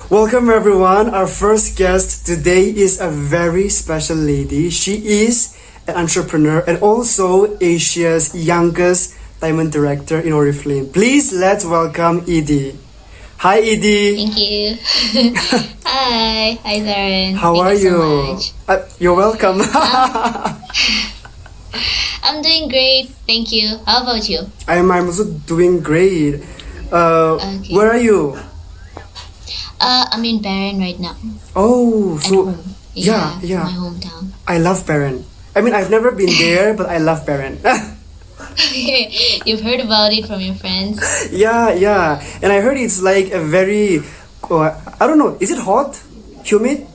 Welcome everyone. Our first guest today is a very special lady. She is an entrepreneur and also Asia's youngest diamond director in Oriflame. Please let's welcome Idi. Hi Idi. Thank you. Hi Zaren. How Thank are you? you? So much. You're welcome. I'm doing great. Thank you. How about you? I'm also doing great. Okay. Where are you? I'm in Baron right now. Oh, At so home. yeah. My hometown. I love Baron. I mean, I've never been there, but I love Baron. You've heard about it from your friends. Yeah. And I heard it's like a very, I don't know, is it hot? Humid?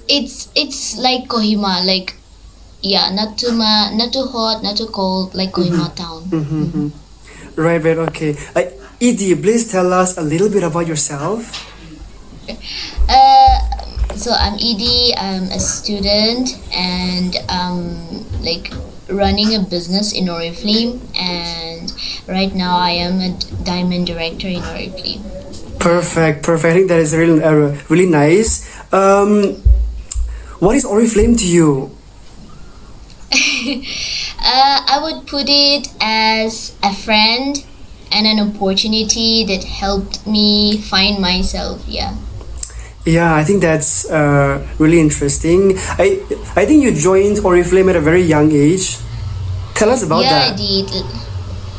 It's like Kohima, like not too not too hot, not too cold, like Kohima town. Right, okay. Edie, please tell us a little bit about yourself. So I'm Idi. I'm a student and like running a business in Oriflame, and right now I am a diamond director in Oriflame. Perfect. I think that is really nice. What is Oriflame to you? I would put it as a friend and an opportunity that helped me find myself. Yeah, I think that's really interesting. I think you joined Oriflame at a very young age. Tell us about that. I did.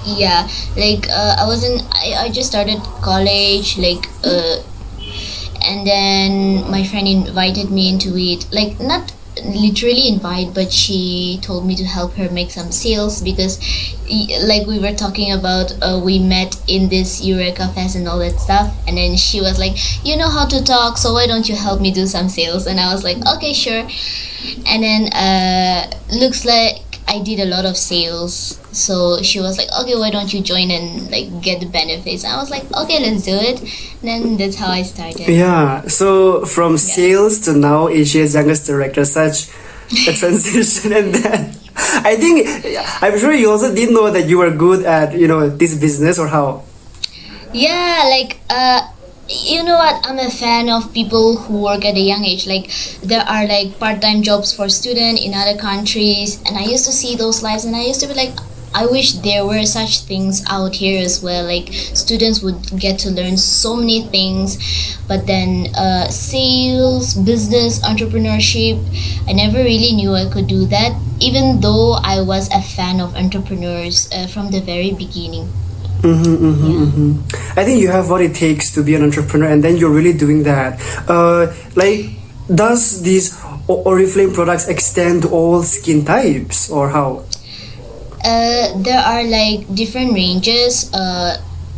Yeah, like I just started college, like and then my friend invited me into it, like not literally invite, but she told me to help her make some sales because like we were talking about, we met in this Eureka Fest and all that stuff, and then she was like, you know how to talk, so why don't you help me do some sales? And I was like, okay, sure. And then looks like I did a lot of sales, so she was like, okay, why don't you join and like get the benefits? I was like, okay, let's do it. And then that's how I started. Yeah, so from sales to now Asia's youngest director, such a transition. And then I'm sure you also didn't know that you were good at this business, or how? Yeah, like you know what, I'm a fan of people who work at a young age. Like there are like part-time jobs for students in other countries, and I used to see those lives and I used to be like, I wish there were such things out here as well. Like students would get to learn so many things, but then sales, business, entrepreneurship, I never really knew I could do that, even though I was a fan of entrepreneurs from the very beginning. I think you have what it takes to be an entrepreneur, and then you're really doing that. Like, does these Oriflame products extend to all skin types, or how? There are like different ranges.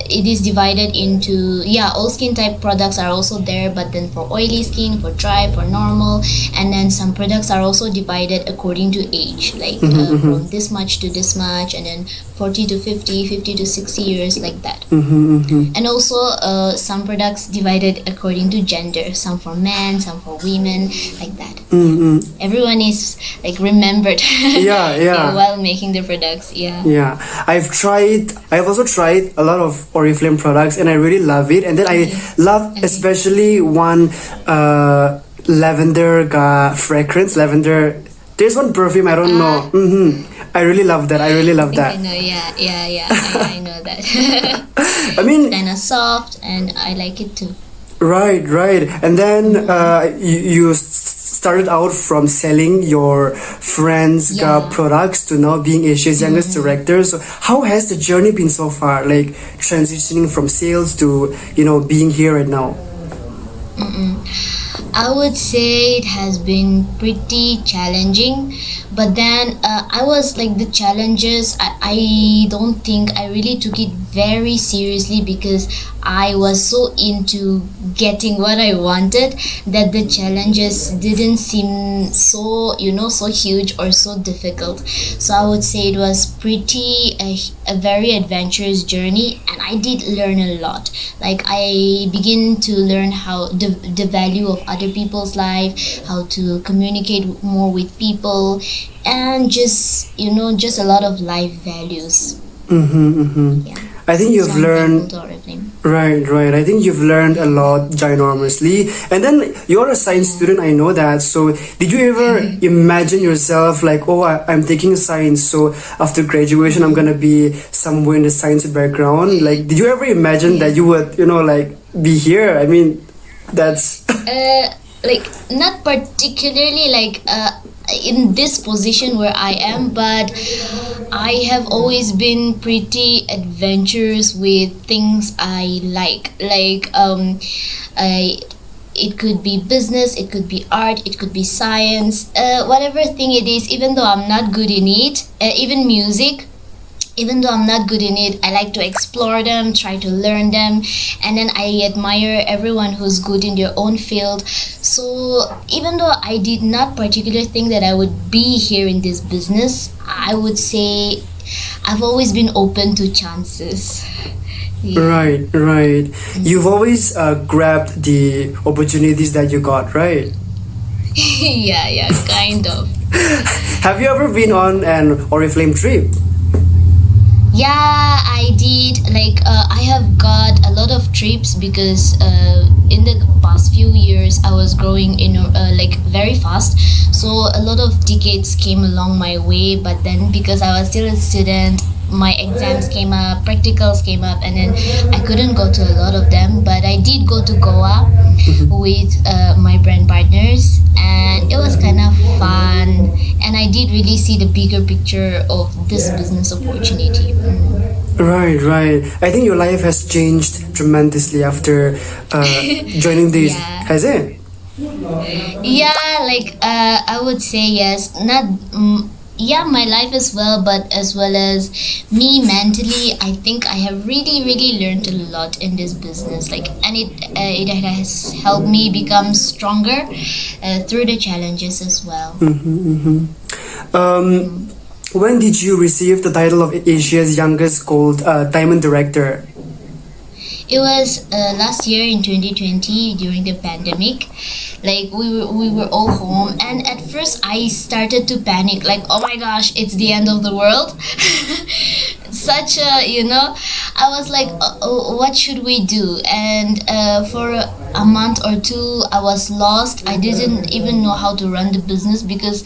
It is divided into all skin type products are also there, but then for oily skin, for dry, for normal, and then some products are also divided according to age, like from this much to this much, and then 40 to 50, 50 to 60 years, like that. And also some products divided according to gender, some for men, some for women, like that. Everyone is like remembered while making the products. I've also tried a lot of Oriflame products and I really love it, and then I love especially one lavender fragrance. Lavender, there's one perfume, I don't know. I really love that. I know, I know that. I mean, it's kind of soft and I like it too. Right. And then you started out from selling your friends' products to now being Asia's youngest director. So how has the journey been so far? Like transitioning from sales to being here right now. I would say it has been pretty challenging, but then I was like the challenges, I don't think I really took it very seriously because I was so into getting what I wanted that the challenges didn't seem so so huge or so difficult. So I would say it was pretty a very adventurous journey, and I did learn a lot. Like I begin to learn how the value of other people's life, how to communicate more with people, and just a lot of life values. Yeah. I think So you've I'm learned. thankful to Oriflame. Right. I think you've learned a lot ginormously. And then you're a science student, I know that. So did you ever imagine yourself like, oh, I'm taking science, so after graduation, I'm gonna be somewhere in the science background? Like, did you ever imagine that you would, like, be here? I mean, that's. Like not particularly like in this position where I am, but I have always been pretty adventurous with things I like. I it could be business, it could be art, it could be science, whatever thing it is. Even though I'm not good in it, even music. Even though I'm not good in it, I like to explore them, try to learn them, and then I admire everyone who's good in their own field. So even though I did not particularly think that I would be here in this business, I would say I've always been open to chances. Yeah. Right. You've always grabbed the opportunities that you got, right? Yeah, kind of. Have you ever been on an Oriflame trip? Yeah, I did. Like, I have got a lot of trips because in the past few years I was growing like very fast. So a lot of tickets came along my way. But then because I was still a student, my exams came up, practicals came up, and then I couldn't go to a lot of them. But I did go to Goa with my brand partners, and it was kind of fun. And I did really see the bigger picture of this business opportunity. Right. I think your life has changed tremendously after joining this, Yeah. has it? Yeah, like I would say yes. Not yeah, my life as well, but as well as me mentally, I think I have really learned a lot in this business. Like, and it has helped me become stronger through the challenges as well. When did you receive the title of Asia's youngest gold diamond director? It was last year in 2020 during the pandemic. Like we were all home, and at first I started to panic. Like, oh my gosh, it's the end of the world. Such a I was like, what should we do? And for a month or two, I was lost. I didn't even know how to run the business because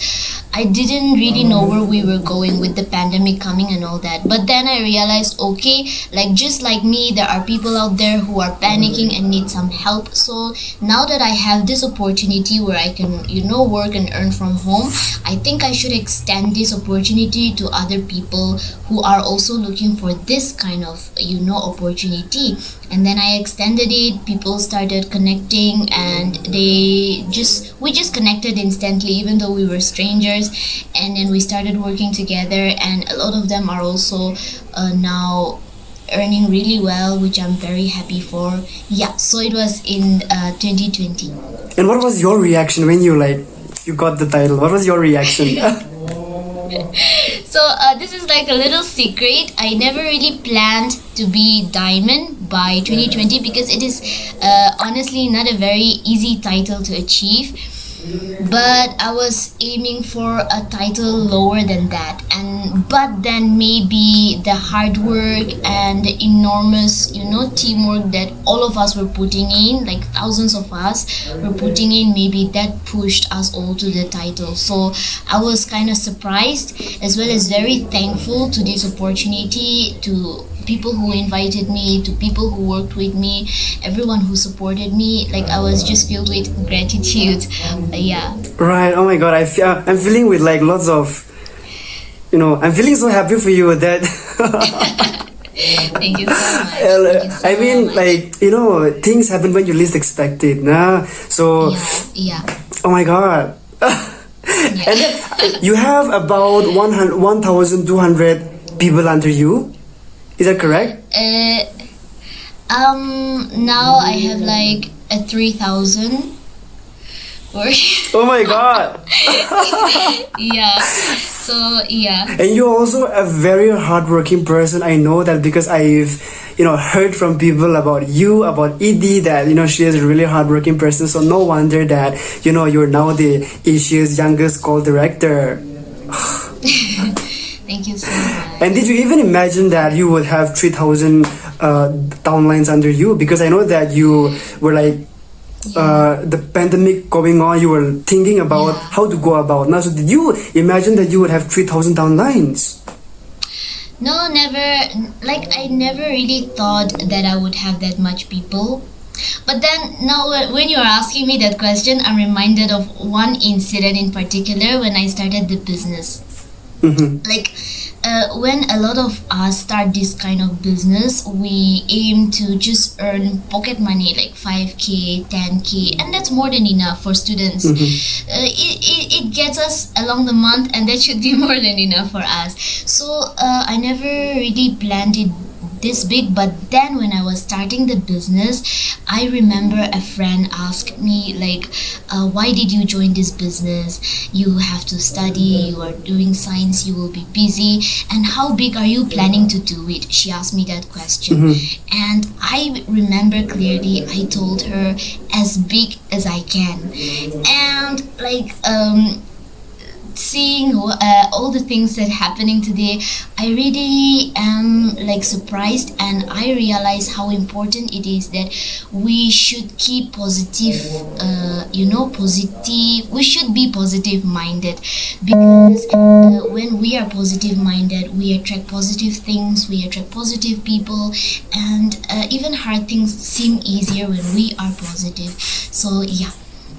I didn't really know where we were going with the pandemic coming and all that. But then I realized, okay, like just like me, there are people out there who are panicking and need some help. So now that I have this opportunity where I can, work and earn from home, I think I should extend this opportunity to other people who are also looking for this kind of, opportunity. And then I extended it. People started connecting, and we just connected instantly, even though we were strangers. And then we started working together, and a lot of them are also now earning really well, which I'm very happy for. Yeah, so it was in 2020. And what was your reaction when you got the title? What was your reaction? So this is like a little secret. I never really planned to be diamond by 2020 because it is honestly not a very easy title to achieve. But I was aiming for a title lower than that, but then maybe the hard work and the enormous teamwork that all of us were putting in, like thousands of us were putting in, maybe that pushed us all to the title. So I was kind of surprised as well as very thankful to this opportunity, to people who invited me, to people who worked with me, everyone who supported me. Like, I was just filled with gratitude. Yeah. Right. Oh my God. I'm feeling with lots of, I'm feeling so happy for you that. Thank you so much. Thank you so I mean, much. things happen when you least expect it. Nah. So. Yeah. Oh my God. And you have about 1,200 people under you. Is that correct? Now I have like a 3,000. Oh my God. Yeah. So yeah. And you're also a very hardworking person. I know that because I've heard from people about you, about Idi, that she is a really hardworking person. So no wonder that you're now the Asia's youngest call director. Thank you so much. And did you even imagine that you would have 3,000 downlines under you? Because I know that you were like, the pandemic going on, you were thinking about how to go about now. So did you imagine that you would have 3,000 downlines? No, never. Like, I never really thought that I would have that much people. But then now, when you're asking me that question, I'm reminded of one incident in particular when I started the business. Like, when a lot of us start this kind of business, we aim to just earn pocket money like 5k, 10k, and that's more than enough for students. It gets us along the month, and that should be more than enough for us. So I never really planned it this big, but then when I was starting the business, I remember a friend asked me like, why did you join this business? You have to study, you are doing science, you will be busy, and how big are you planning to do it? She asked me that question. And I remember clearly I told her, as big as I can. And like seeing all the things that happening today, I really am like surprised, and I realize how important it is that we should keep positive, positive. We should be positive minded, because when we are positive minded, we attract positive things, we attract positive people, and even hard things seem easier when we are positive. So yeah,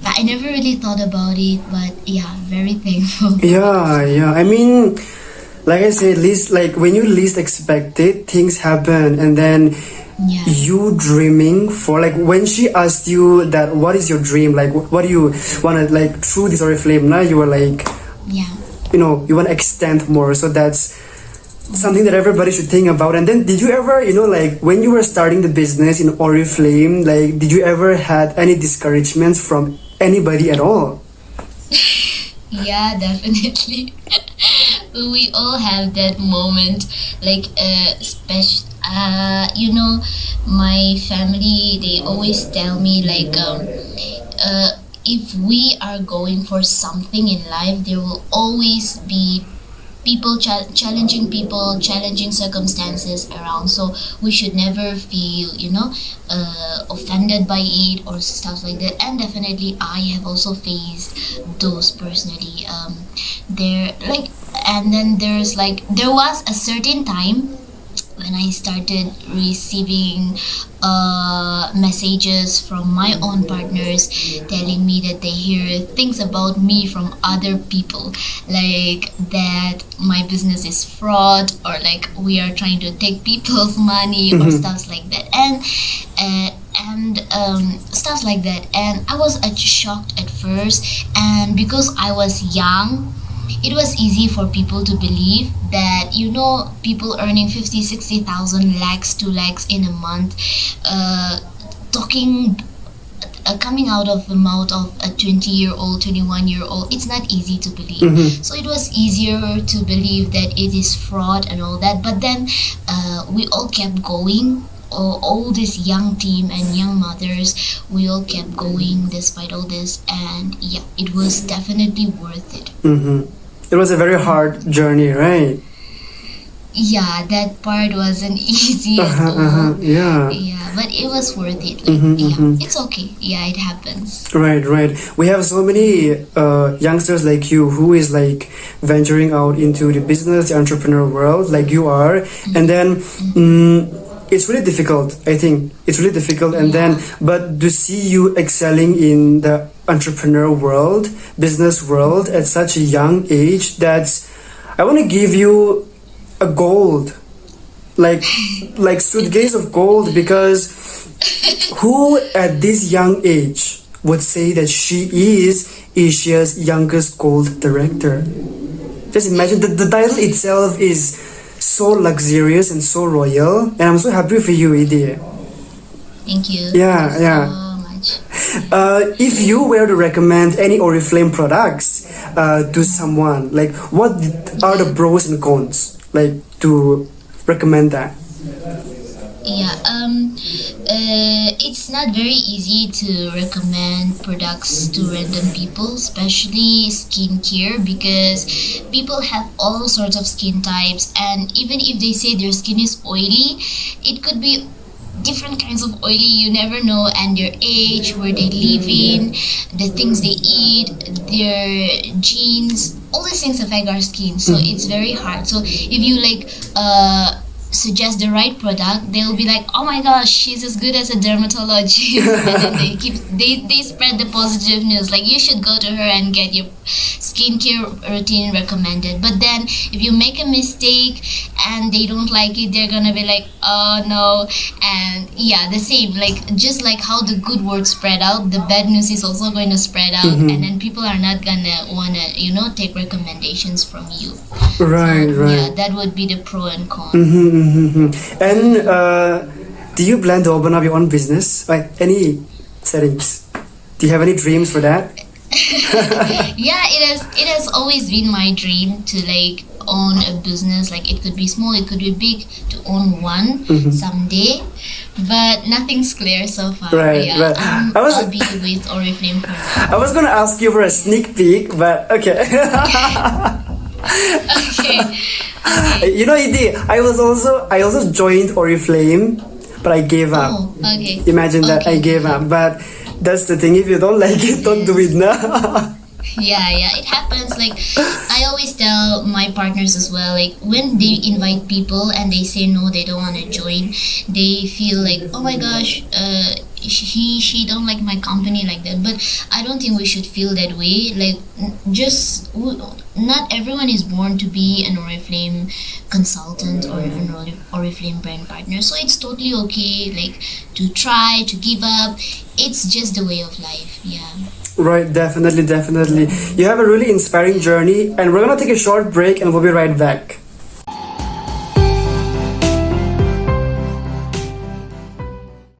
I never really thought about it, but yeah, very thankful. Yeah. I mean, like I said, least like when you least expect it, things happen, and then you dreaming for, like, when she asked you that, what is your dream? Like, what do you want to, like, through this Oriflame? Now you were like, you want to extend more. So that's something that everybody should think about. And then did you ever, like when you were starting the business in Oriflame, like did you ever had any discouragements from anybody at all? Yeah, definitely. We all have that moment, like especially my family, they always tell me like if we are going for something in life, there will always be challenging circumstances around, so we should never feel offended by it or stuff like that. And definitely I have also faced those personally. And then there was a certain time when I started receiving messages from my own partners telling me that they hear things about me from other people, like that my business is fraud, or like we are trying to take people's money or stuff like that, and stuff like that. And I was shocked at first, and because I was young, it was easy for people to believe that people earning 50,000, 60,000, lakhs, 2 lakhs in a month, coming out of the mouth of a 20-year-old, 21-year-old, it's not easy to believe. So it was easier to believe that it is fraud and all that. But then we all kept going. All this young team and young mothers, we all kept going despite all this, and yeah, it was definitely worth it. It was a very hard journey, right? Yeah, that part wasn't easy at all. Yeah, but it was worth it. It's okay. Yeah, it happens. Right. We have so many youngsters like you who is like venturing out into the business, the entrepreneur world, like you are, and then it's really difficult. I think it's really difficult, and then but to see you excelling in the entrepreneur world, business world at such a young age, I want to give you a gold, like suitcase of gold, because who at this young age would say that she is Asia's youngest gold director? Just imagine that the title itself is so luxurious and so royal, and I'm so happy for you, Idi. Thank you. Yeah. So much. If you were to recommend any Oriflame products to someone, like what are the pros and cons, like to recommend that? Yeah, it's not very easy to recommend products to random people, especially skincare, because people have all sorts of skin types, and even if they say their skin is oily, it could be different kinds of oily, you never know, and their age, where they live in, the things they eat, their genes, all these things affect our skin, so it's very hard. So if you like suggest the right product, they'll be like, oh my gosh, she's as good as a dermatologist. And then they spread the positive news, like you should go to her and get your skincare routine recommended. But then if you make a mistake and they don't like it, they're gonna be like, oh no. And yeah, the same, like just like how the good word spread out, the bad news is also going to spread out, and then people are not gonna wanna, take recommendations from you. Right, So, right. yeah, that would be the pro and con. And do you plan to open up your own business? Like any settings? Do you have any dreams for that? Yeah, it has always been my dream to like own a business. Like it could be small, it could be big, to own one someday. But nothing's clear so far. Right, Yeah, right. I'll be with Oriflame for now. I was gonna ask you for a sneak peek, but okay. Okay. You know, Idi, I also joined Oriflame, but I gave up. Oh, okay. Imagine that, I Okay. gave up. But that's the thing, if you don't like it, don't do it now. Yeah, it happens. Like I always tell my partners as well, like when they invite people and they say no, they don't want to join, they feel like, oh my gosh, she don't like my company like that. But I don't think we should feel that way. Like not everyone is born to be an Oriflame consultant or an Oriflame brand partner, so it's totally okay like to try to give up. It's just the way of life. Yeah. Right, definitely. You have a really inspiring journey, and we're gonna take a short break and we'll be right back.